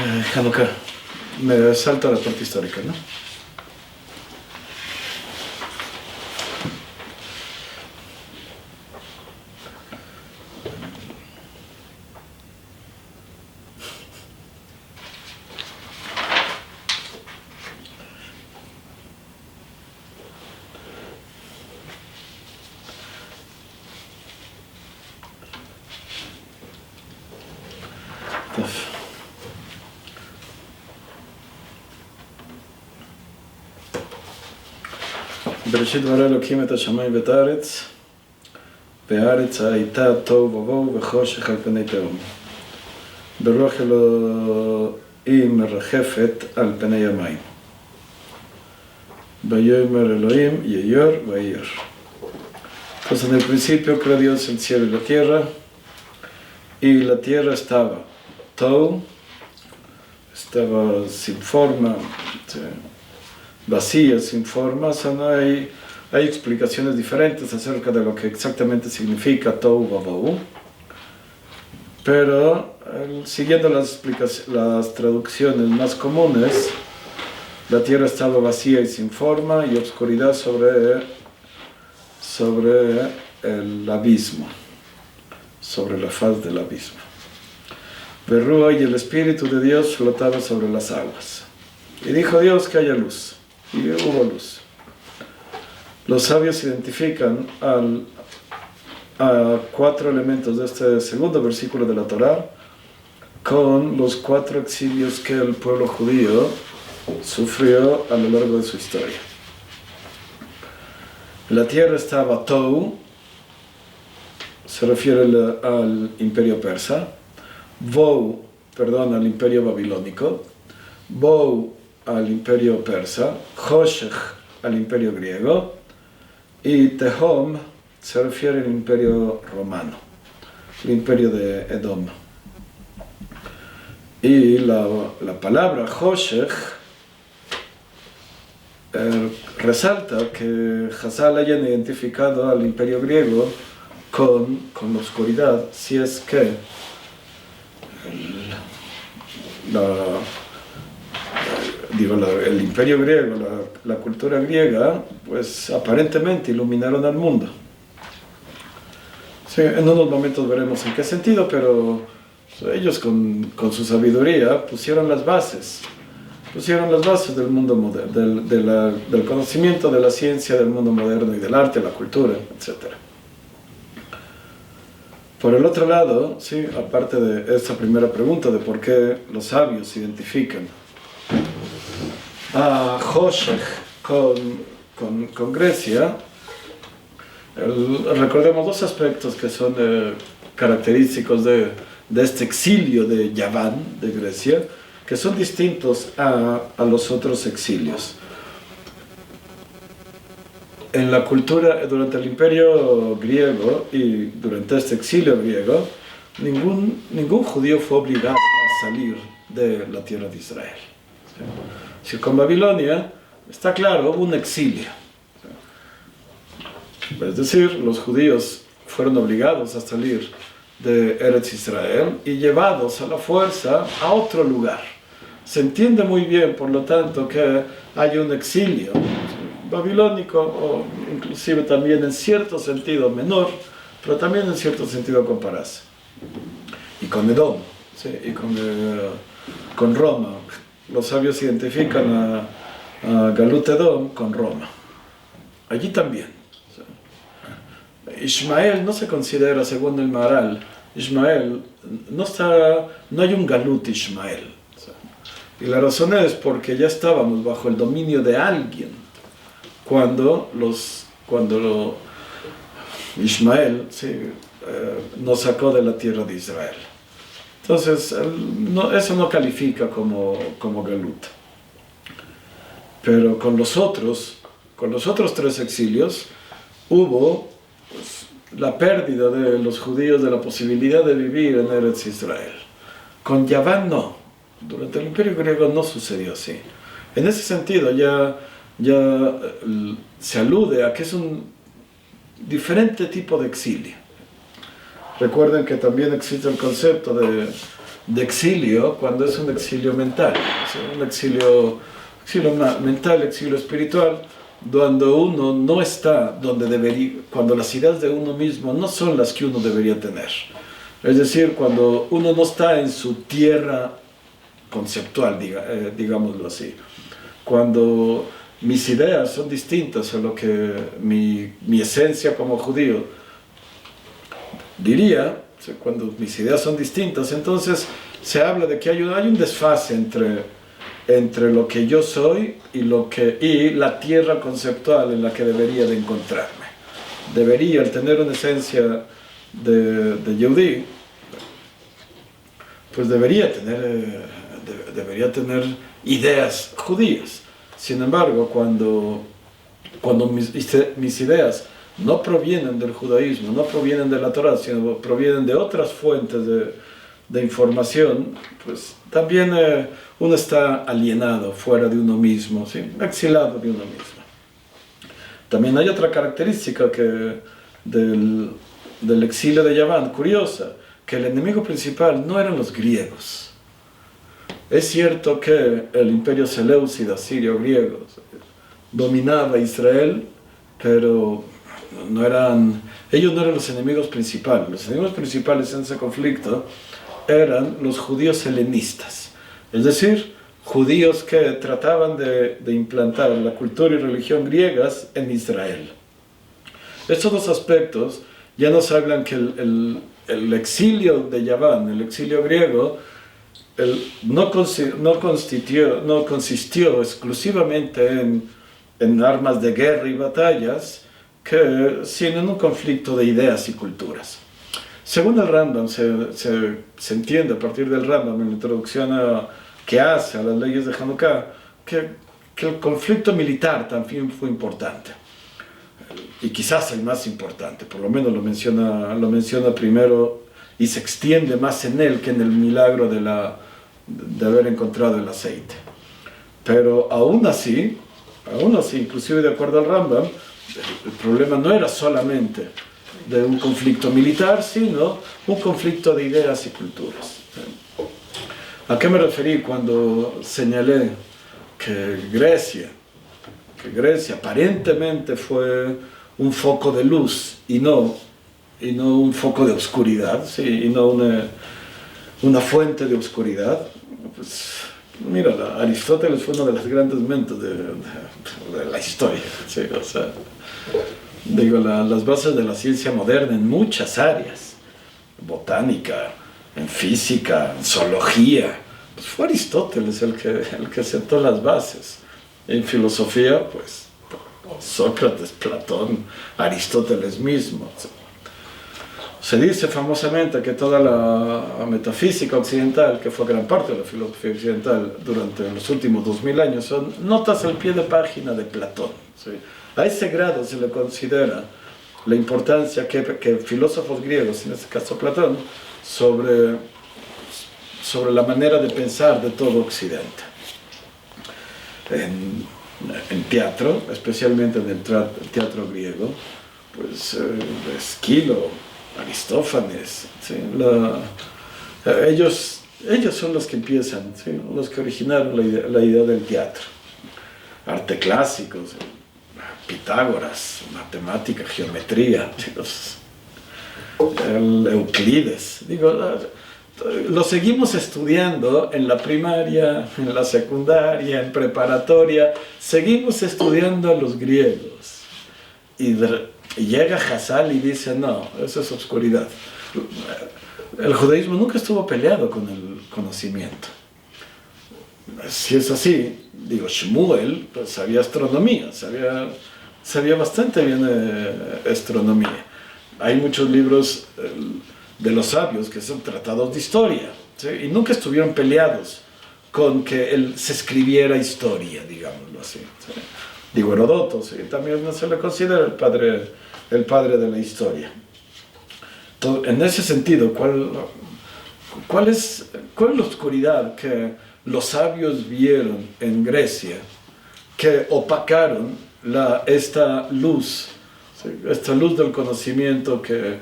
Hanukkah. Me salto a la parte histórica, ¿no? בראשית ברא אלוקים את השמיים ואת הארץ, והארץ הייתה תוהו ובוהו וחושך על פני תהום. ברוח אלוהים מרחפת על פני המים. ויאמר Elohim, Yeyor, Vayir. Entonces en el principio creó Dios el cielo y la tierra, y la tierra estaba tohu, estaba sin forma, vacía, sin forma. O sea, no hay explicaciones diferentes acerca de lo que exactamente significa tohu vabohu, pero siguiendo las traducciones más comunes, la tierra estaba vacía y sin forma, y obscuridad sobre el abismo, sobre la faz del abismo. Berrúa, y el Espíritu de Dios flotaba sobre las aguas. Y dijo Dios que haya luz. Y hubo luz. Los sabios identifican a 4 elementos de este segundo versículo de la Torá con los 4 exilios que el pueblo judío sufrió a lo largo de su historia. La tierra estaba tohu, se refiere al imperio persa, al imperio babilónico, Bou al imperio persa, Hoshech al imperio griego, y Tehom se refiere al imperio romano, el imperio de Edom. Y la palabra Hoshech resalta que Hazal hayan identificado al imperio griego con la oscuridad, si es que el imperio griego, la cultura griega, pues aparentemente iluminaron al mundo. Sí, en unos momentos veremos en qué sentido, pero ellos con su sabiduría pusieron las bases del mundo moderno, del conocimiento, de la ciencia, del mundo moderno y del arte, la cultura, etc. Por el otro lado, sí, aparte de esta primera pregunta de por qué los sabios identifican a Hoshech con Grecia, recordemos 2 aspectos que son característicos de este exilio de Yaván, de Grecia, que son distintos a los otros exilios. En la cultura, durante el imperio griego y durante este exilio griego, ningún judío fue obligado a salir de la tierra de Israel. Si con Babilonia, está claro, hubo un exilio. Es decir, los judíos fueron obligados a salir de Eretz Israel y llevados a la fuerza a otro lugar. Se entiende muy bien, por lo tanto, que hay un exilio babilónico, o inclusive también en cierto sentido menor, pero también en cierto sentido con Parás. Y con Edom, ¿sí? Y con Roma. Los sabios identifican a Galut Edom con Roma. Allí también. ¿Sí? Ismael no se considera, según el Maharal, Ismael, no hay un Galut Ismael. ¿Sí? Y la razón es porque ya estábamos bajo el dominio de alguien cuando Ismael, ¿sí? Nos sacó de la tierra de Israel. Entonces, eso no califica como Galut. Pero con los otros 3 exilios, hubo pues, la pérdida de los judíos de la posibilidad de vivir en Eretz Israel. Con Yaván no. Durante el imperio griego no sucedió así. En ese sentido, ya se alude a que es un diferente tipo de exilio. Recuerden que también existe el concepto de exilio cuando es un exilio mental, o sea, un exilio mental, exilio espiritual, cuando uno no está donde debería, cuando las ideas de uno mismo no son las que uno debería tener. Es decir, cuando uno no está en su tierra conceptual, digámoslo así. Cuando mis ideas son distintas a lo que mi esencia como judío diría, o sea, cuando mis ideas son distintas, entonces se habla de que hay un desfase entre lo que yo soy y la tierra conceptual en la que debería de encontrarme. Debería, al tener una esencia de Yehudí, pues debería tener ideas judías. Sin embargo, cuando mis ideas no provienen del judaísmo, no provienen de la Torá, sino provienen de otras fuentes de información, pues también uno está alienado, fuera de uno mismo, ¿sí? Exilado de uno mismo. También hay otra característica del exilio de Yaván, curiosa, que el enemigo principal no eran los griegos. Es cierto que el imperio seleucida, sirio-griego, dominaba Israel, pero ellos no eran los enemigos principales. Los enemigos principales en ese conflicto eran los judíos helenistas, es decir, judíos que trataban de implantar la cultura y religión griegas en Israel. Estos dos aspectos ya nos hablan que el exilio de Yaván, el exilio griego, no consistió exclusivamente en armas de guerra y batallas, sino en un conflicto de ideas y culturas. Según el Rambam, se entiende a partir del Rambam, en la introducción que hace a las leyes de Hanukkah, que el conflicto militar también fue importante. Y quizás el más importante, por lo menos lo menciona primero y se extiende más en él que en el milagro de haber encontrado el aceite. Pero aún así, inclusive de acuerdo al Rambam, el problema no era solamente de un conflicto militar, sino un conflicto de ideas y culturas. ¿A qué me referí cuando señalé que Grecia aparentemente fue un foco de luz y no un foco de oscuridad, ¿sí? Y no una fuente de oscuridad? Pues mira, Aristóteles fue uno de los grandes mentes de la historia, ¿sí? O sea, las bases de la ciencia moderna en muchas áreas, botánica, en física, en zoología, pues fue Aristóteles el que sentó las bases. En filosofía, pues Sócrates, Platón, Aristóteles mismo. Se dice famosamente que toda la metafísica occidental, que fue gran parte de la filosofía occidental durante los últimos 2000 años, son notas al pie de página de Platón, ¿sí? A ese grado se le considera la importancia que filósofos griegos, en este caso Platón, sobre la manera de pensar de todo Occidente. En teatro, especialmente en el teatro griego, pues Esquilo, Aristófanes, ¿sí? Ellos son los que empiezan, ¿sí? Los que originaron la idea del teatro. Arte clásico, ¿sí? Pitágoras, matemática, geometría, ¿sí? Euclides, lo seguimos estudiando en la primaria, en la secundaria, en preparatoria, seguimos estudiando a los griegos. Y llega Hassal y dice, no, eso es oscuridad. El judaísmo nunca estuvo peleado con el conocimiento. Si es así, Shmuel pues, sabía astronomía, sabía bastante bien astronomía. Hay muchos libros de los sabios que son tratados de historia, ¿sí? Y nunca estuvieron peleados con que se escribiera historia, digámoslo así, ¿sí? Heródoto, ¿sí? También se le considera el padre de la historia. Entonces, en ese sentido, ¿cuál es la oscuridad que los sabios vieron en Grecia que opacaron esta luz del conocimiento que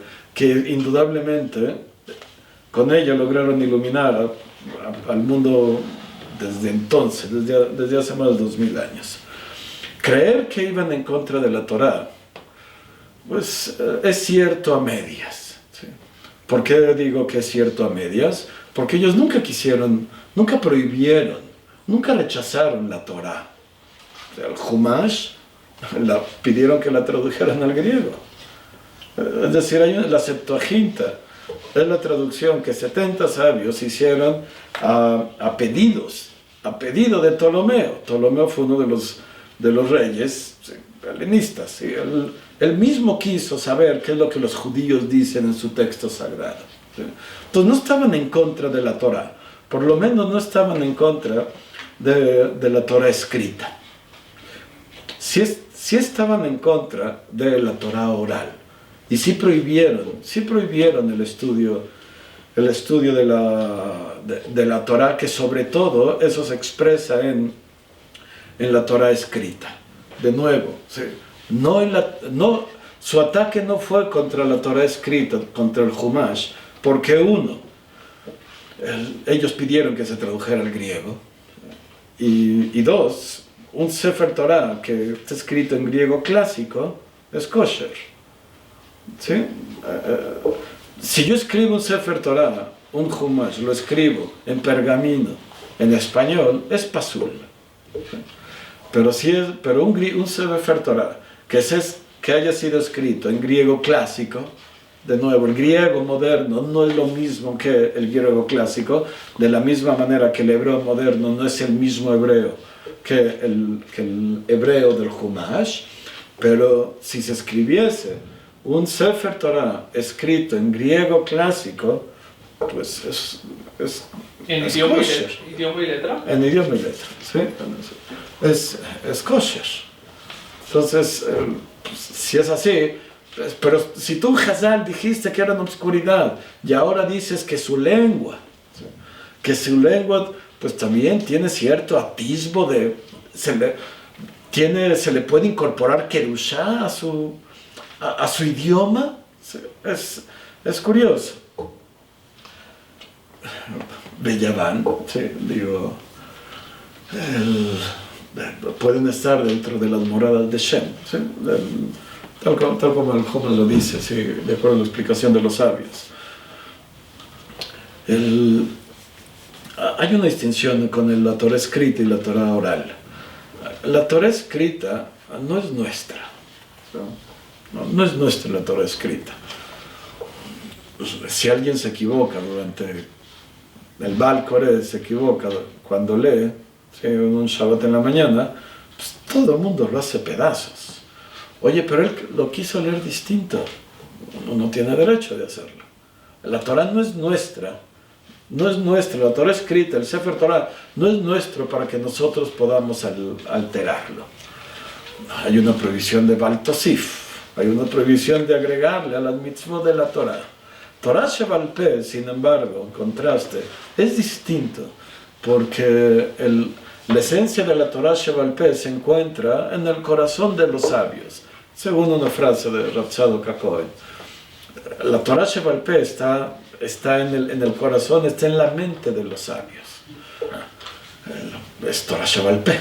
indudablemente con ello lograron iluminar al mundo desde entonces, desde hace más de 2000 años. Creer que iban en contra de la Torá, pues es cierto a medias. ¿Sí? ¿Por qué digo que es cierto a medias? Porque ellos nunca quisieron, nunca prohibieron, nunca rechazaron la Torá. El Humash pidieron que la tradujeran al griego. Es decir, la Septuaginta es la traducción que 70 sabios hicieron a pedido de Ptolomeo. Ptolomeo fue uno de los reyes, sí, helenistas. ¿Sí? Él mismo quiso saber qué es lo que los judíos dicen en su texto sagrado. ¿Sí? Entonces no estaban en contra de la Torá, por lo menos no estaban en contra de la Torá escrita. Sí estaban en contra de la Torá oral, y sí prohibieron el estudio de la Torá, que sobre todo eso se expresa en la Torá escrita. De nuevo, ¿sí? Su ataque no fue contra la Torá escrita, contra el Humash, porque ellos pidieron que se tradujera al griego, y dos, un Sefer Torah que está escrito en griego clásico es kosher. ¿Sí? Si yo escribo un Sefer Torah, un Humash, lo escribo en pergamino, en español, es pasul. ¿Sí? Pero un Sefer Torah que haya sido escrito en griego clásico, de nuevo, el griego moderno no es lo mismo que el griego clásico, de la misma manera que el hebreo moderno no es el mismo hebreo que el hebreo del Humash, pero si se escribiese un Sefer Torah escrito en griego clásico, pues es ¿En es idioma kosher. idioma y letra? En idioma y letra, ¿sí? Es kosher. Entonces, pues, si es así, pues, pero si tú, Hazal, dijiste que era en obscuridad y ahora dices que su lengua, ¿sí? Que su lengua, pues también tiene cierto atisbo de... Se le puede incorporar Kerushá a su idioma. ¿Sí? Es curioso. Bellaván, sí, digo, pueden estar dentro de las moradas de Shem, ¿sí? Tal como el Jomas lo dice, ¿sí? De acuerdo a la explicación de los sabios. Hay una distinción con la Torah escrita y la Torah oral. La Torah escrita no es nuestra, no es nuestra la Torah escrita. Si alguien se equivoca durante el Baal Koreh, se equivoca cuando lee, ¿sí? En un Shabbat en la mañana, pues todo el mundo lo hace pedazos. Oye, pero él lo quiso leer distinto. Uno no tiene derecho de hacerlo. La Torah no es nuestra. La Torah escrita, el Sefer Torah, no es nuestro para que nosotros podamos alterarlo. Hay una prohibición de Baal Tosif, hay una prohibición de agregarle a las mitzvot de la Torah. Torah Shebal Peh, sin embargo, en contraste, es distinto, porque la esencia de la Torah Shebal Peh se encuentra en el corazón de los sabios, según una frase de Rav Tzadok HaKohen. La Torah Shebal Peh está en el corazón, está en la mente de los sabios. Es Torah Shebal Peh,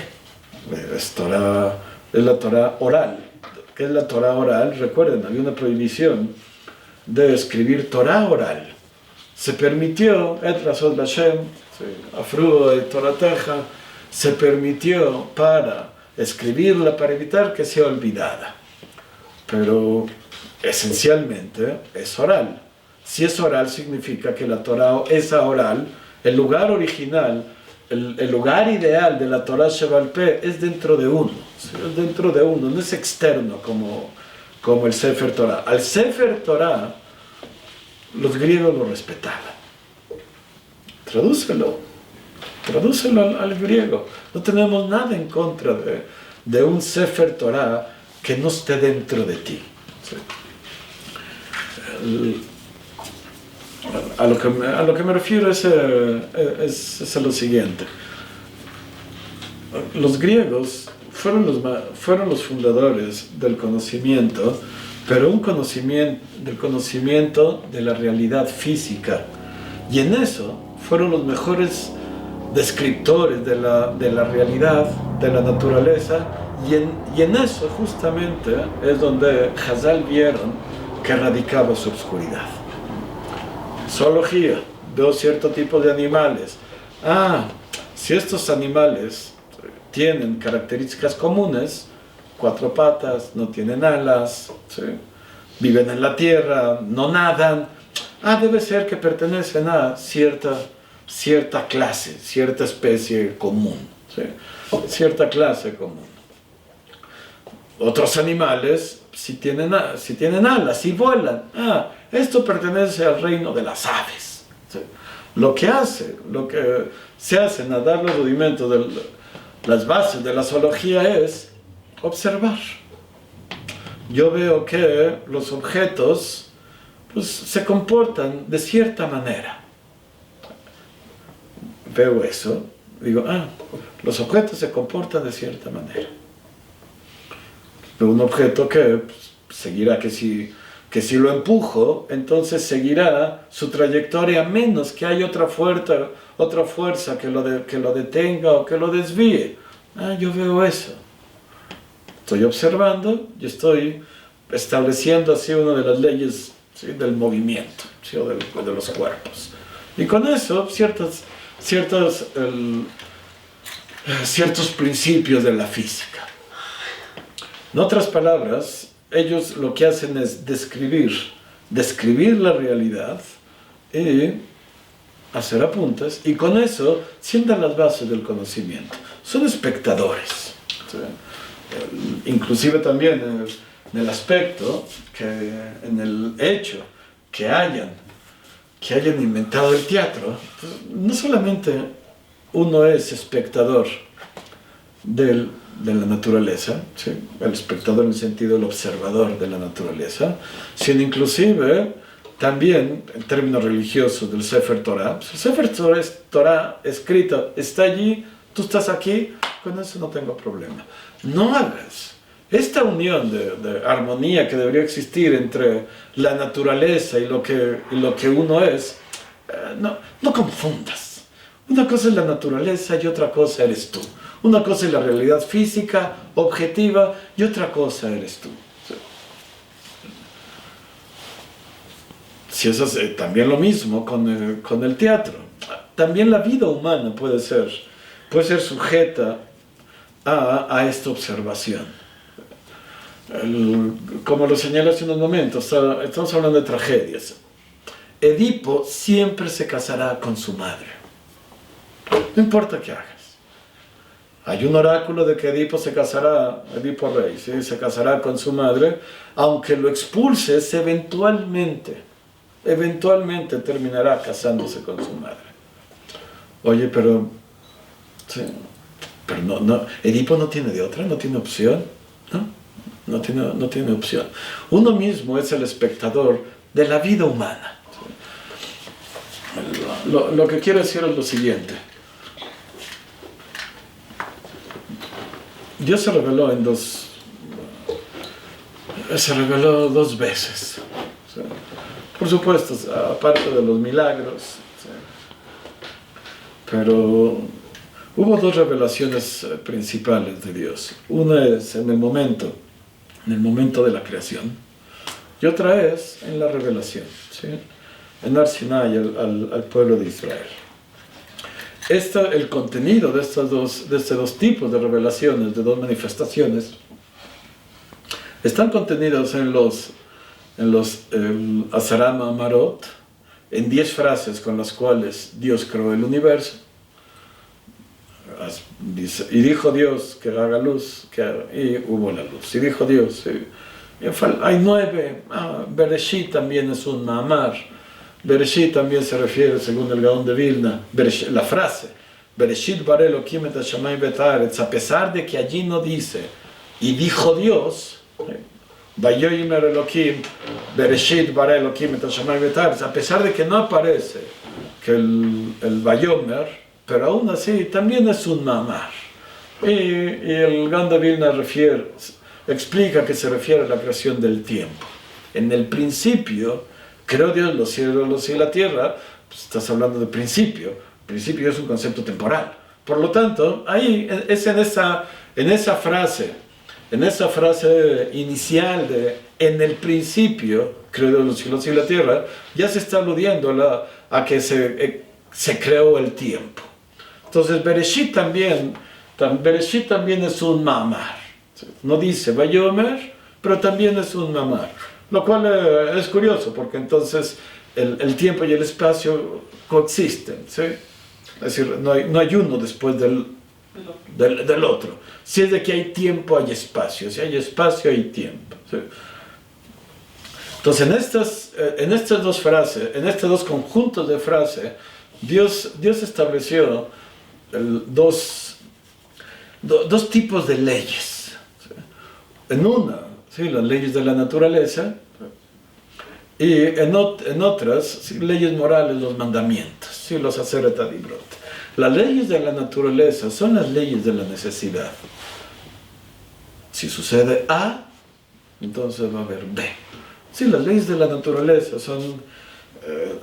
es la Torah oral. ¿Qué es la Torah oral? Recuerden, había una prohibición de escribir Torah oral. Se permitió, et rasot Hashem, afru Torateja, se permitió para escribirla, para evitar que sea olvidada. Pero esencialmente es oral. Si es oral, significa que la Torah es oral, el lugar original, el lugar ideal de la Torah Shebal Peh es dentro de uno, ¿sí? Es dentro de uno, no es externo como el Sefer Torah. Al Sefer Torah, los griegos lo respetaban. Tradúcelo al griego. No tenemos nada en contra de un Sefer Torah que no esté dentro de ti. ¿Sí? A lo que me refiero es a lo siguiente. Los griegos fueron los fundadores del conocimiento, pero del conocimiento de la realidad física, Y en eso fueron los mejores descriptores de la realidad, de la naturaleza, y en eso justamente es donde Hazal vieron que radicaba su oscuridad. Zoología, veo cierto tipo de animales. Si estos animales tienen características comunes, 4 patas, no tienen alas, ¿sí? Viven en la tierra, no nadan, debe ser que pertenecen a cierta clase, cierta especie común, ¿sí? Cierta clase común. Otros animales si tienen alas, si vuelan, esto pertenece al reino de las aves, ¿sí? Lo que se hace en dar los rudimentos de las bases de la zoología es observar. Yo veo que los objetos pues, se comportan de cierta manera. Veo eso, digo, los objetos se comportan de cierta manera. Veo un objeto que pues, seguirá que si lo empujo, entonces seguirá su trayectoria a menos que haya otra fuerza que lo detenga o que lo desvíe. Yo veo eso. Estoy observando y estoy estableciendo así una de las leyes, ¿sí? Del movimiento, ¿sí? O de los cuerpos. Y con eso ciertos principios de la física. En otras palabras, ellos lo que hacen es describir la realidad y hacer apuntes, y con eso sientan las bases del conocimiento. Son espectadores, ¿sí? Inclusive también en el aspecto, en el hecho que hayan inventado el teatro, pues no solamente uno es espectador de la naturaleza, ¿sí? El espectador en el sentido del observador de la naturaleza, sino inclusive también en términos religiosos del Sefer Torah. El Sefer Torah escrito está allí, tú estás aquí, con eso no tengo problema. No hagas esta unión de armonía que debería existir entre la naturaleza y lo que uno es. No confundas. Una cosa es la naturaleza y otra cosa eres tú. Una cosa es la realidad física, objetiva, y otra cosa eres tú. Si eso es también lo mismo con el teatro. También la vida humana puede ser sujeta a esta observación. Como lo señalé hace unos momentos, estamos hablando de tragedias. Edipo siempre se casará con su madre. No importa qué hagas. Hay un oráculo de que Edipo rey, ¿sí? Se casará con su madre, aunque lo expulses, eventualmente terminará casándose con su madre. Oye, pero no, Edipo no tiene de otra, no tiene opción, no tiene opción. Uno mismo es el espectador de la vida humana. Lo que quiero decir es lo siguiente. Dios se reveló dos veces. Por supuesto, aparte de los milagros. Pero hubo 2 revelaciones principales de Dios. Una es en el momento de la creación, y otra es en la revelación, ¿sí? En Har Sinai al pueblo de Israel. El contenido de estos dos tipos de revelaciones, de 2 manifestaciones, están contenidos en los Asara Ma'amarot, en 10 frases con las cuales Dios creó el universo. Y dijo Dios que haga luz, y hubo la luz. Y dijo Dios, hay 9. Bereshit también es un Ma'amar. Bereshit también se refiere, según el Gaón de Vilna, la frase Bereshit bare Elohim et hashamayim ve'et haaretz, a pesar de que allí no dice y dijo Dios, Vayomer Elohim Bereshit bare Elohim et hashamayim ve'et haaretz, a pesar de que no aparece que el Vayomer, pero aún así también es un Ma'amar. Y el Gaón de Vilna explica que se refiere a la creación del tiempo. En el principio creó Dios los cielos y la tierra, pues estás hablando de principio. Principio es un concepto temporal. Por lo tanto, ahí es en esa frase inicial de en el principio creó los cielos y la tierra, ya se está aludiendo a que se creó el tiempo. Entonces, Bereshit también es un mamar. No dice Vayomer, pero también es un mamar. Lo cual es curioso, porque entonces el tiempo y el espacio coexisten, ¿sí? Es decir, no hay uno después del otro. Si es de que hay tiempo, hay espacio. Si hay espacio, hay tiempo, ¿sí? Entonces, en estas dos frases, en estos dos conjuntos de frases, Dios estableció dos tipos de leyes. ¿Sí? En una, ¿sí?, las leyes de la naturaleza, y en otras, ¿sí?, leyes morales, los mandamientos, ¿sí?, los Aseret Adibrot. Las leyes de la naturaleza son las leyes de la necesidad. Si sucede A, entonces va a haber B. Sí, las leyes de la naturaleza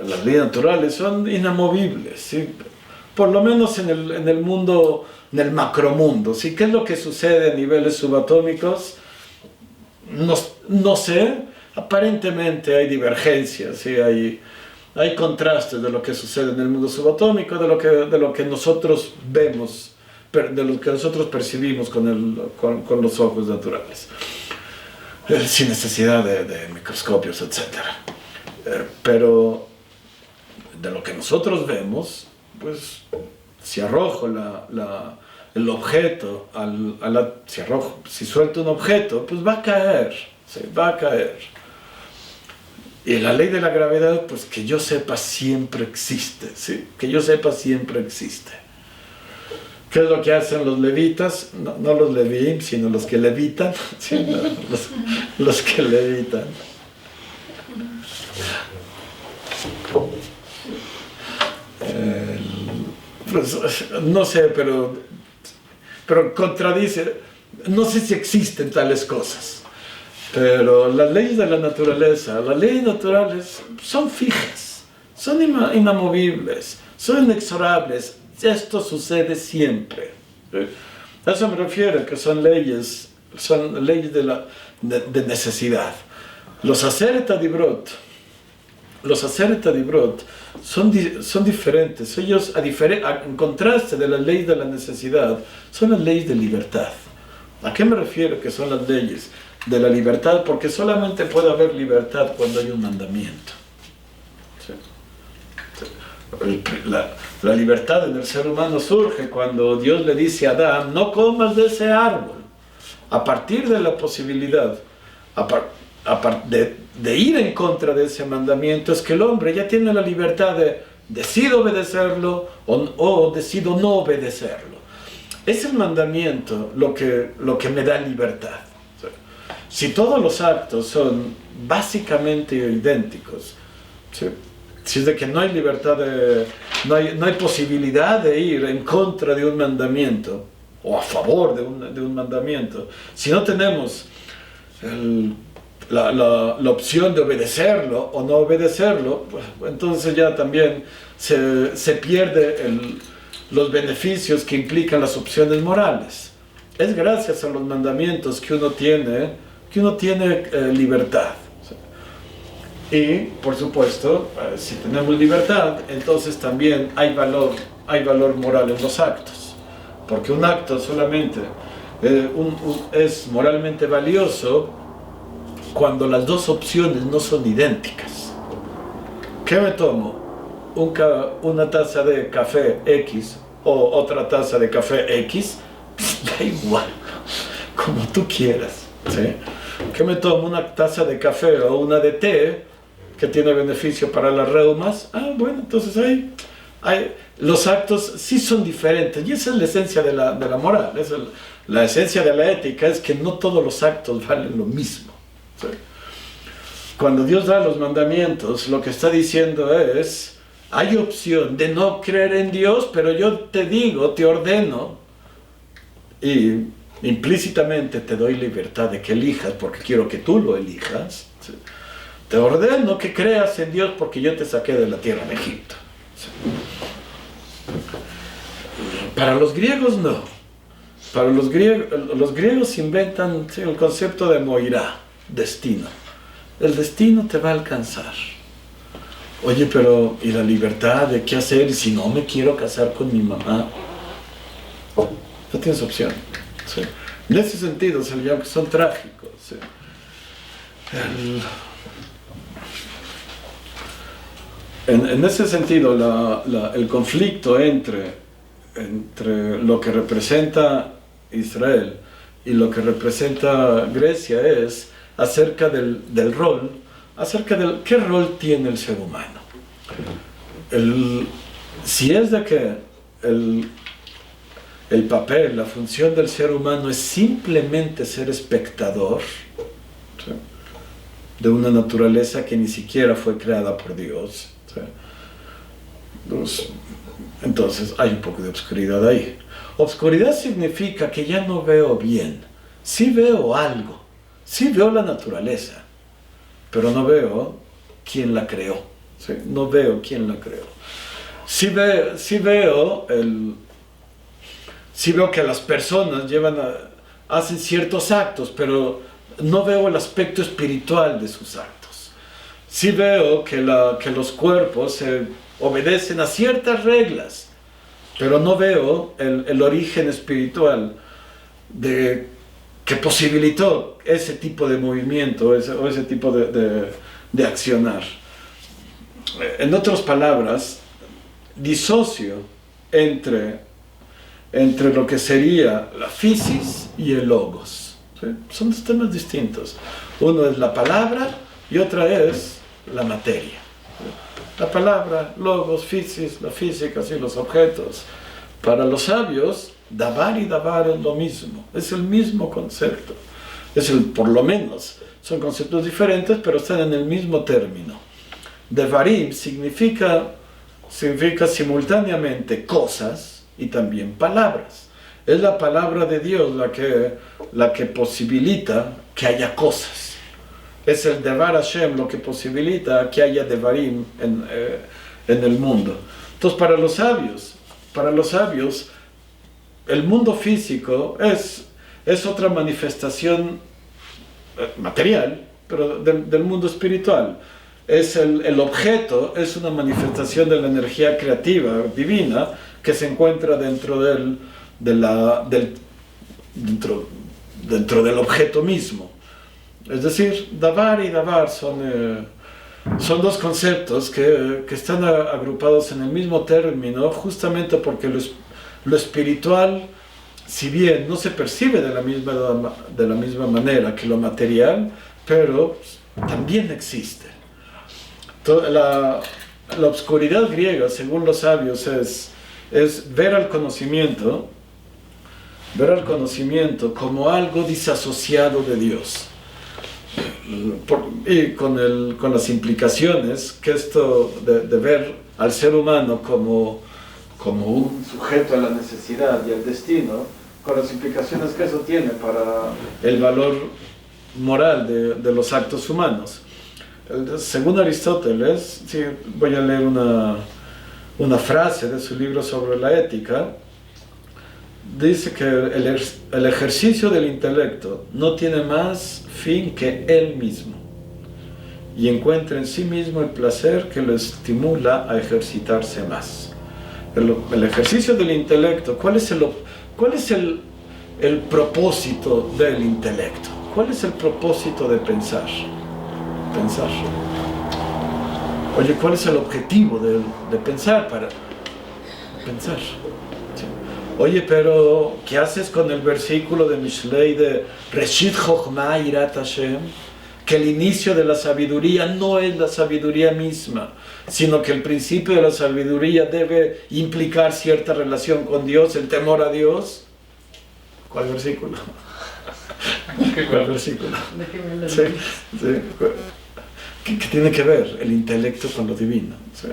las leyes naturales son inamovibles, ¿sí? Por lo menos en el mundo, en el macromundo, ¿sí? ¿Qué es lo que sucede a niveles subatómicos? No sé, aparentemente hay divergencias, ¿sí? Hay contrastes de lo que sucede en el mundo subatómico, de lo que nosotros vemos, de lo que nosotros percibimos con los ojos naturales, sin necesidad de microscopios, etc. Pero de lo que nosotros vemos, pues si arrojo el objeto, si suelto un objeto, pues va a caer, ¿sí?, va a caer. Y la ley de la gravedad, pues que yo sepa, siempre existe, ¿sí? Que yo sepa, siempre existe. ¿Qué es lo que hacen los levitas? No los levim, sino los que levitan, ¿sí? los que levitan. Pues, no sé, pero contradice, no sé si existen tales cosas. Pero las leyes de la naturaleza, las leyes naturales son fijas, son inamovibles, son inexorables. Esto sucede siempre. A eso me refiero, que son leyes de necesidad. Los Aseret Adibrot son diferentes. Ellos, en contraste de las leyes de la necesidad, son las leyes de libertad. ¿A qué me refiero que son las leyes de la libertad? Porque solamente puede haber libertad cuando hay un mandamiento. ¿Sí? La libertad en el ser humano surge cuando Dios le dice a Adán: no comas de ese árbol. A partir de la posibilidad de ir en contra de ese mandamiento, es que el hombre ya tiene la libertad de decido obedecerlo o decido no obedecerlo. Es el mandamiento lo que me da libertad. Si todos los actos son básicamente idénticos, ¿sí?, si es de que no hay libertad, no hay posibilidad de ir en contra de un mandamiento o a favor de un mandamiento, si no tenemos la opción de obedecerlo o no obedecerlo, pues, entonces ya también se pierde los beneficios que implican las opciones morales. Es gracias a los mandamientos que uno tiene libertad. Y, por supuesto, si tenemos libertad, entonces también hay valor moral en los actos. Porque un acto solamente es moralmente valioso cuando las dos opciones no son idénticas. ¿Qué me tomo? ¿Una taza de café X o otra taza de café X? Da igual, como tú quieras, ¿sí? ¿Qué me tomo? ¿Una taza de café o una de té que tiene beneficio para las reumas? Bueno, entonces los actos sí son diferentes, y esa es la esencia de la moral. La esencia de la ética es que no todos los actos valen lo mismo, ¿sí? Cuando Dios da los mandamientos, lo que está diciendo es: hay opción de no creer en Dios, pero yo te ordeno, y implícitamente te doy libertad de que elijas, porque quiero que tú lo elijas, ¿sí? Te ordeno que creas en Dios porque yo te saqué de la tierra de Egipto. Para los griegos no. Para los griegos inventan, sí, el concepto de moirá, destino. El destino te va a alcanzar. Oye, pero ¿y la libertad de qué hacer? ¿Y si no me quiero casar con mi mamá? No tienes opción. ¿Sí? En ese sentido, son trágicos. ¿Sí? En ese sentido, el conflicto entre lo que representa Israel y lo que representa Grecia es acerca del rol, acerca del qué rol tiene el ser humano. Si es de que el papel, la función del ser humano es simplemente ser espectador, ¿sí?, de una naturaleza que ni siquiera fue creada por Dios, ¿sí? Entonces hay un poco de obscuridad ahí. Obscuridad significa que ya no veo bien. Sí veo algo, sí veo la naturaleza, pero no veo quién la creó, ¿sí? No veo quién la creó. Sí veo que las personas hacen ciertos actos, pero no veo el aspecto espiritual de sus actos. Sí veo que los cuerpos obedecen a ciertas reglas, pero no veo el origen espiritual que posibilitó ese tipo de movimiento o ese tipo de accionar. En otras palabras, disocio entre lo que sería la physis y el logos. ¿Sí? Son dos temas distintos. Uno es la palabra y otra es la materia. La palabra, logos, physis, la física, sí, los objetos. Para los sabios, davar y davar es lo mismo. Es el mismo concepto. Por lo menos, son conceptos diferentes, pero están en el mismo término. Devarim significa simultáneamente cosas y también palabras. Es la palabra de Dios la que posibilita que haya cosas. Es el Devar Hashem lo que posibilita que haya Devarim en el mundo. Entonces, para los sabios, el mundo físico es otra manifestación material, pero del mundo espiritual. El objeto es una manifestación de la energía creativa divina que se encuentra dentro del objeto mismo. Es decir, davar y davar son dos conceptos que están agrupados en el mismo término, justamente porque lo espiritual, si bien no se percibe de la misma manera que lo material, pero también existe. La obscuridad griega, según los sabios, es ver al conocimiento como algo disasociado de Dios. Y con las implicaciones que esto de ver al ser humano como un sujeto a la necesidad y al destino, con las implicaciones que eso tiene para el valor moral de los actos humanos. Según Aristóteles, sí, voy a leer una frase de su libro sobre la ética. Dice que el ejercicio del intelecto no tiene más fin que él mismo, y encuentra en sí mismo el placer que lo estimula a ejercitarse más. El ejercicio del intelecto, ¿cuál es el propósito del intelecto? ¿Cuál es el propósito de pensar? Oye, ¿cuál es el objetivo de pensar? Para pensar. Sí. Oye, pero ¿qué haces con el versículo de Mishlei de Reshit Chochma Yirat Hashem? Que el inicio de la sabiduría no es la sabiduría misma, sino que el principio de la sabiduría debe implicar cierta relación con Dios, el temor a Dios. ¿Cuál versículo? ¿Cuál versículo? Sí, sí. ¿Qué tiene que ver el intelecto con lo divino? O sea,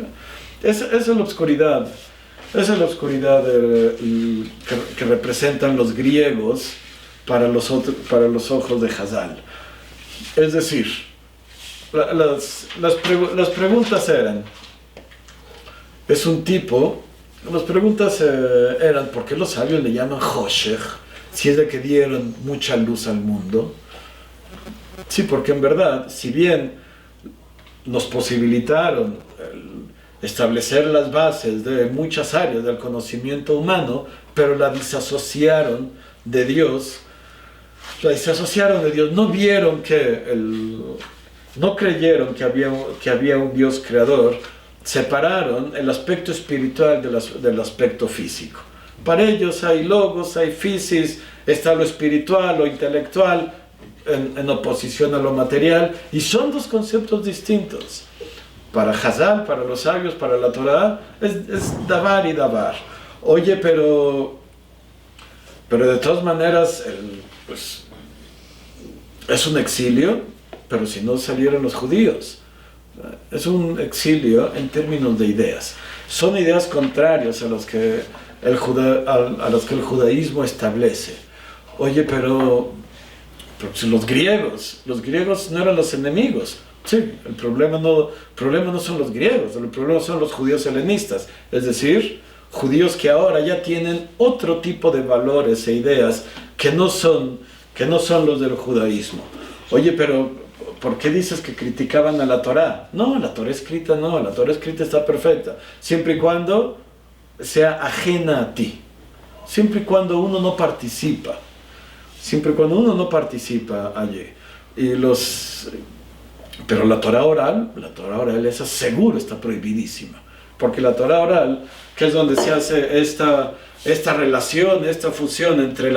esa es la oscuridad. Esa es la oscuridad que representan los griegos para los ojos de Hazal. Es decir, las preguntas eran: es un tipo las preguntas eran, ¿por qué los sabios le llaman Hoshech? Si es de que dieron mucha luz al mundo. Sí, porque en verdad, si bien nos posibilitaron establecer las bases de muchas áreas del conocimiento humano, pero la disasociaron de Dios, no vieron no creyeron que había un Dios creador, separaron el aspecto espiritual del aspecto físico. Para ellos hay logos, hay physis, está lo espiritual, lo intelectual, en oposición a lo material, y son dos conceptos distintos. Para Hazal, para los sabios, para la Torah, es davar y davar. Oye, pero de todas maneras, pues, es un exilio, pero si no salieron los judíos. Es un exilio en términos de ideas. Son ideas contrarias a los que el judaísmo establece. Oye, pero si los griegos no eran los enemigos. Sí, el problema no son los griegos, el problema son los judíos helenistas. Es decir, judíos que ahora ya tienen otro tipo de valores e ideas que no son los del judaísmo. Oye, pero ¿por qué dices que criticaban a la Torá? No, la Torá escrita está perfecta, siempre y cuando sea ajena a ti, siempre y cuando uno no participa allí. Pero la Torá oral, esa seguro está prohibidísima, porque la Torá oral, que es donde se hace esta relación, esta fusión entre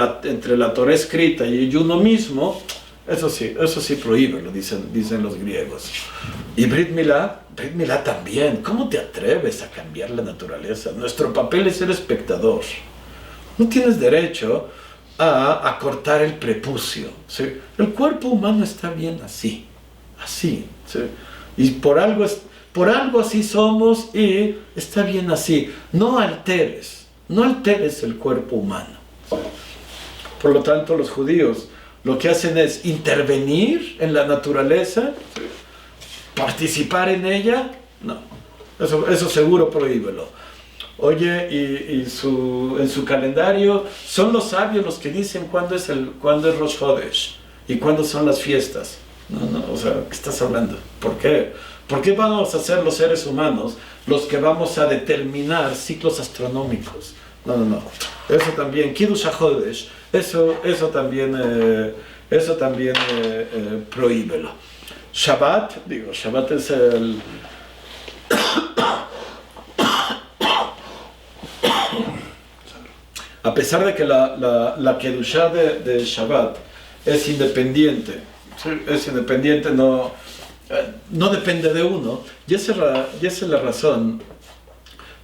la Torá escrita y uno mismo, eso sí prohíbe, lo dicen los griegos. Y Brit Milá también. ¿Cómo te atreves a cambiar la naturaleza? Nuestro papel es ser espectador. No tienes derecho a cortar el prepucio, ¿sí? El cuerpo humano está bien así, ¿sí? Y por algo así somos y está bien así. No alteres el cuerpo humano, ¿sí? Por lo tanto, los judíos lo que hacen es intervenir en la naturaleza, ¿sí? Participar en ella, no, eso seguro prohíbelo. Oye, en su calendario son los sabios los que dicen cuándo es Rosh Chodesh y cuándo son las fiestas. No, o sea, ¿qué estás hablando? ¿Por qué? ¿Por qué vamos a ser los seres humanos los que vamos a determinar ciclos astronómicos? No. Eso también, Kiddush HaChodesh, eso también prohíbelo. Shabbat es a pesar de que la Kedushá de Shabbat es independiente, ¿sí? No depende de uno, y esa es la razón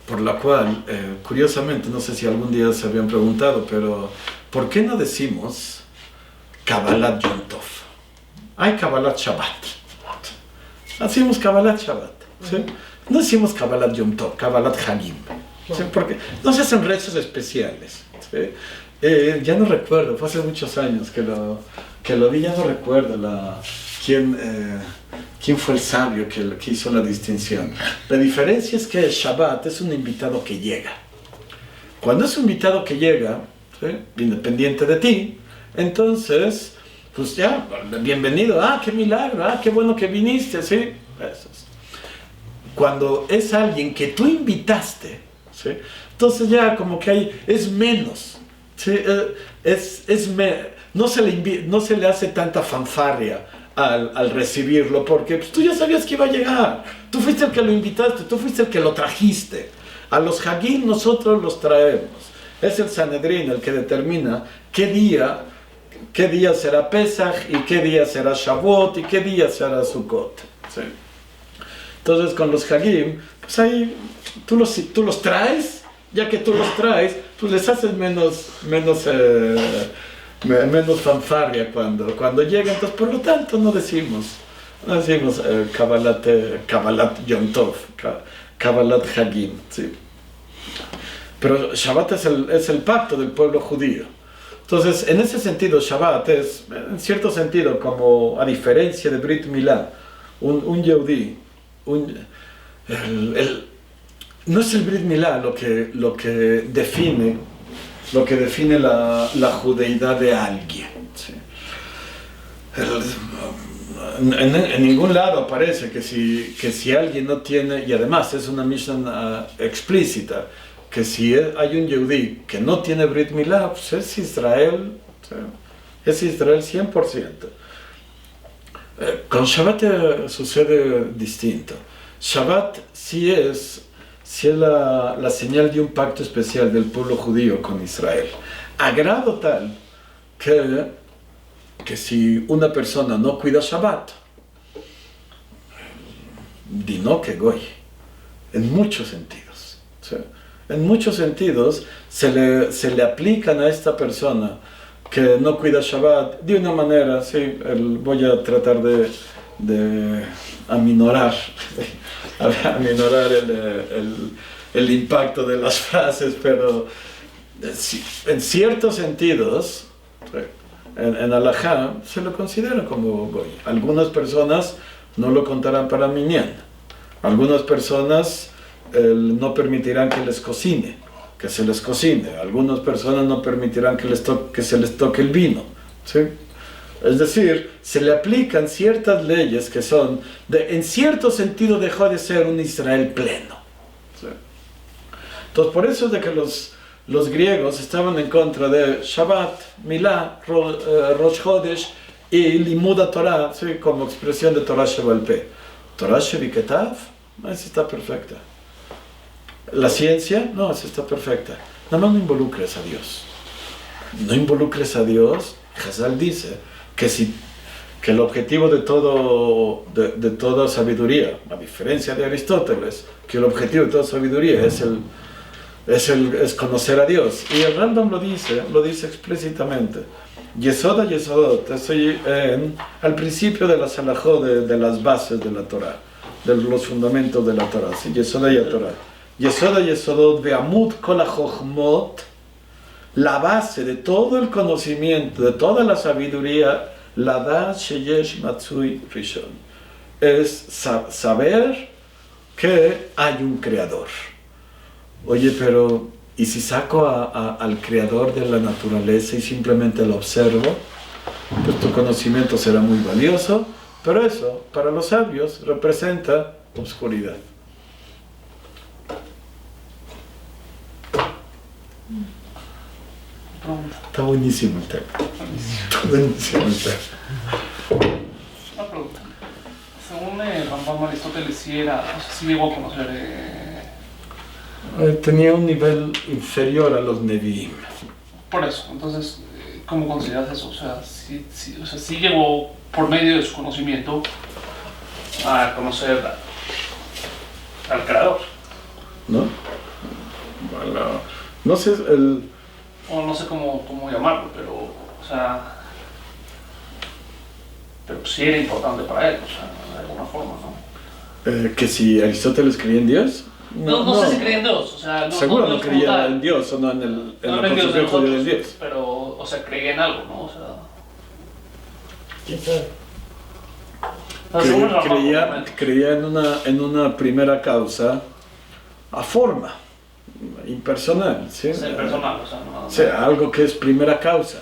por la cual, curiosamente, no sé si algún día se habían preguntado, pero ¿por qué no decimos Kabbalat Yom Tov? Hay Kabbalat Shabbat. Hacemos Kabbalat Shabbat, ¿sí? No decimos Kabbalat Yom Tov, Kabbalat Hagim, ¿sí? Porque no se hacen rezos especiales, ¿sí? Ya no recuerdo, fue hace muchos años que lo vi, ya no recuerdo quién fue el sabio que hizo la distinción. La diferencia es que el Shabbat es un invitado que llega. Cuando es un invitado que llega, ¿sí? Independiente de ti, entonces, pues ya, bienvenido, qué milagro, qué bueno que viniste, ¿sí? Eso es. Cuando es alguien que tú invitaste, ¿sí? Entonces ya como que es menos, ¿sí? No se le hace tanta fanfarria al recibirlo, porque pues, tú ya sabías que iba a llegar, tú fuiste el que lo invitaste, tú fuiste el que lo trajiste. A los Hagim nosotros los traemos, es el Sanedrín el que determina qué día será Pesach y qué día será Shavuot y qué día será Sukkot, ¿sí? Entonces con los Hagim, pues ahí tú los traes, ya que tú los traes, pues les haces menos fanfarria cuando llegan. Entonces por lo tanto no decimos Kabbalat Yom Tov, Kabbalat Hagim, ¿sí? Pero Shabbat es el pacto del pueblo judío. Entonces, en ese sentido, Shabbat es, en cierto sentido, como a diferencia de Brit Milá, un Yehudí, no es el Brit Milá lo que define la judeidad de alguien. ¿Sí? En ningún lado aparece que si alguien no tiene, y además es una Mishnah explícita, que si hay un Yehudí que no tiene Brit Milá, pues es Israel, es Israel 100%. Con Shabbat sucede distinto. Shabbat sí es la señal de un pacto especial del pueblo judío con Israel, a grado tal que si una persona no cuida Shabbat, dino que goy, en muchos sentidos. ¿Sí? En muchos sentidos se le aplican a esta persona que no cuida Shabbat de una manera, sí, voy a tratar de aminorar el impacto de las frases, pero en ciertos sentidos, en Halajá se lo considera como goy. Algunas personas no lo contarán para minyan. Algunas personas no permitirán que se les cocine. Algunas personas no permitirán que se les toque el vino. ¿Sí? Es decir, se le aplican ciertas leyes que son, en cierto sentido dejó de ser un Israel pleno. ¿Sí? Entonces, por eso es de que los griegos estaban en contra de Shabbat, Milá, Rosh Chodesh y Limud Torah, ¿sí? Como expresión de Torah Sheba'al Peh. Torah Shebiketav, esa está perfecta. La ciencia, no, esa está perfecta. Nada más no involucres a Dios. No involucres a Dios. Hazal dice que el objetivo de toda sabiduría, a diferencia de Aristóteles, que el objetivo de toda sabiduría es conocer a Dios. Y el Rambam lo dice explícitamente. Yesod Yesodot, estoy al principio de la Salahó, de las bases de la Torah, de los fundamentos de la Torah. ¿Sí? Yesod Torah. Yesod Yesodot ve'amud kol ha'chochmot, la base de todo el conocimiento, de toda la sabiduría, la dat sheyesh matzui rishon, es saber que hay un creador. Oye, pero ¿y si saco al creador de la naturaleza y simplemente lo observo? Pues tu conocimiento será muy valioso, pero eso, para los sabios, representa obscuridad. Está buenísimo el tema. Está buenísimo el tema. Una pregunta. Según Rambam, Aristóteles sí llegó a conocer... tenía un nivel inferior a los Nevi'im. Por eso, entonces, ¿cómo consideras eso? O sea, sí llegó por medio de su conocimiento a conocer al creador. ¿No? Bueno, no sé, o no sé cómo llamarlo, pero, o sea, pero sí era importante para él, o sea, de alguna forma, ¿no? Que si Aristóteles creía en Dios. No sé si creía en Dios, o sea, seguro no creía en Dios o no en la concepción judía del Dios. Pero, o sea, creía en algo, ¿no? O sea, ¿quién sabe? Creía en una primera causa a forma, impersonal, ¿sí? O sea, impersonal, o sea, no. O sea, algo que es primera causa.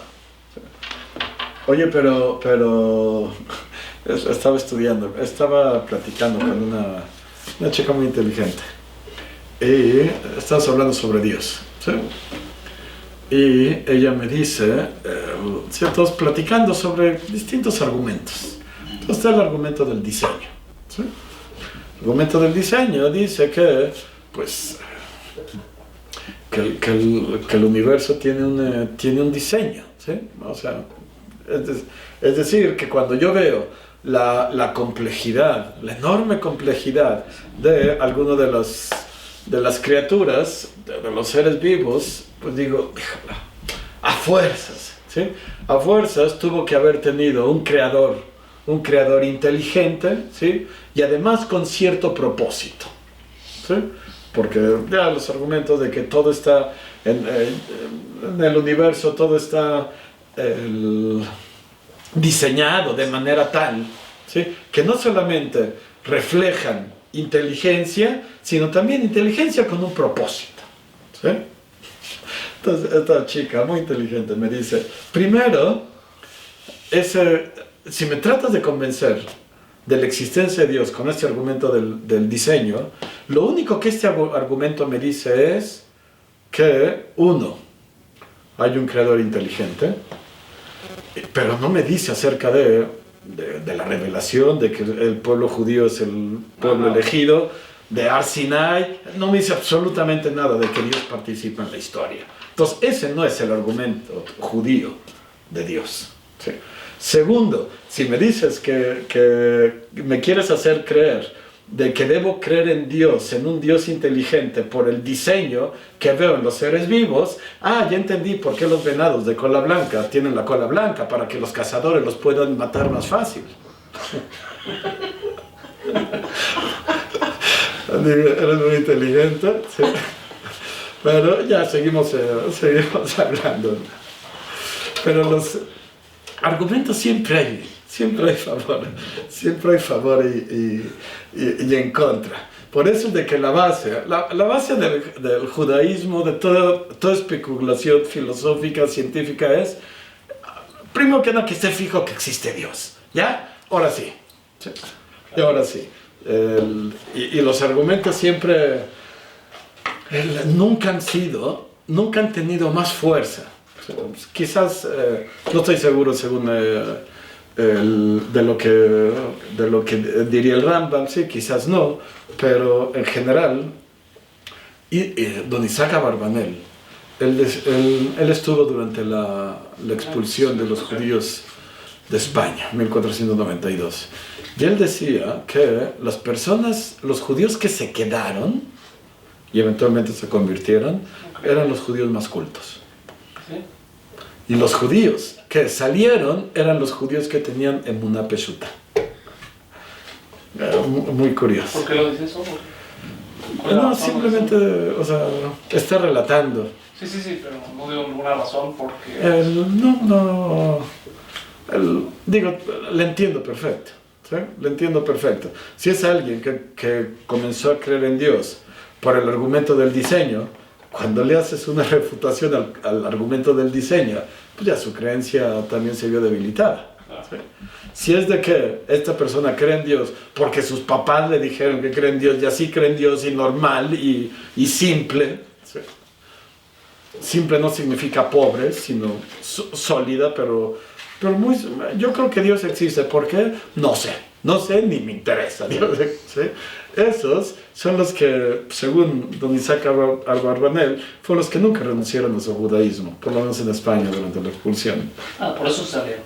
Oye, pero estaba platicando con una chica muy inteligente. Y estamos hablando sobre Dios, ¿sí? Y ella me dice, todos platicando sobre distintos argumentos. Entonces está el argumento del diseño, ¿sí? El argumento del diseño dice que, pues, que el universo tiene un diseño, ¿sí? O sea, es decir, que cuando yo veo la complejidad, la enorme complejidad de alguno de las criaturas, de los seres vivos, pues digo, a fuerzas, ¿sí? A fuerzas tuvo que haber tenido un creador inteligente, ¿sí? Y además con cierto propósito, ¿sí? Porque ya los argumentos de que todo está en el universo, todo está diseñado de manera tal, ¿sí? Que no solamente reflejan inteligencia, sino también inteligencia con un propósito. ¿Sí? Entonces, esta chica muy inteligente me dice, primero, si me tratas de convencer de la existencia de Dios con este argumento del diseño, lo único que este argumento me dice es que, uno, hay un creador inteligente, pero no me dice acerca de la revelación, de que el pueblo judío es el pueblo elegido, de Har Sinai, no me dice absolutamente nada de que Dios participa en la historia. Entonces, ese no es el argumento judío de Dios. ¿Sí? Segundo, si me dices que me quieres hacer creer de que debo creer en Dios, en un Dios inteligente por el diseño que veo en los seres vivos, ya entendí por qué los venados de cola blanca tienen la cola blanca, para que los cazadores los puedan matar más fácil. Eres muy inteligente, sí. Pero ya seguimos hablando. Pero los argumentos siempre hay favor y en contra. Por eso es de que la base del judaísmo, de toda especulación filosófica, científica es, primero que nada, que esté fijo que existe Dios. ¿Ya? Ahora sí. ¿Sí? Y ahora sí. Y los argumentos siempre nunca han tenido más fuerza. Quizás, no estoy seguro según de lo que diría el Rambam, sí, quizás no, pero en general, don Isaac Abarbanel, él estuvo durante la expulsión de los judíos de España, 1492, y él decía que los judíos que se quedaron y eventualmente se convirtieron, eran los judíos más cultos. Y los judíos que salieron eran los judíos que tenían emuná peshuta. Muy curioso. ¿Por qué lo dices eso? No, simplemente, o sea, está relatando. Sí, pero no dio ninguna razón porque... digo, le entiendo perfecto. ¿Sí? Le entiendo perfecto. Si es alguien que comenzó a creer en Dios por el argumento del diseño, cuando le haces una refutación al argumento del diseño, pues ya su creencia también se vio debilitada. ¿Sí? Si es de que esta persona cree en Dios porque sus papás le dijeron que cree en Dios y así cree en Dios y normal y simple, ¿sí? Simple no significa pobre, sino sólida, pero yo creo que Dios existe. ¿Por qué? No sé ni me interesa. Dios, ¿sí? Esos son los que, según don Isaac Abarbanel, fueron los que nunca renunciaron a su judaísmo, por lo menos en España durante la expulsión. Por eso salieron.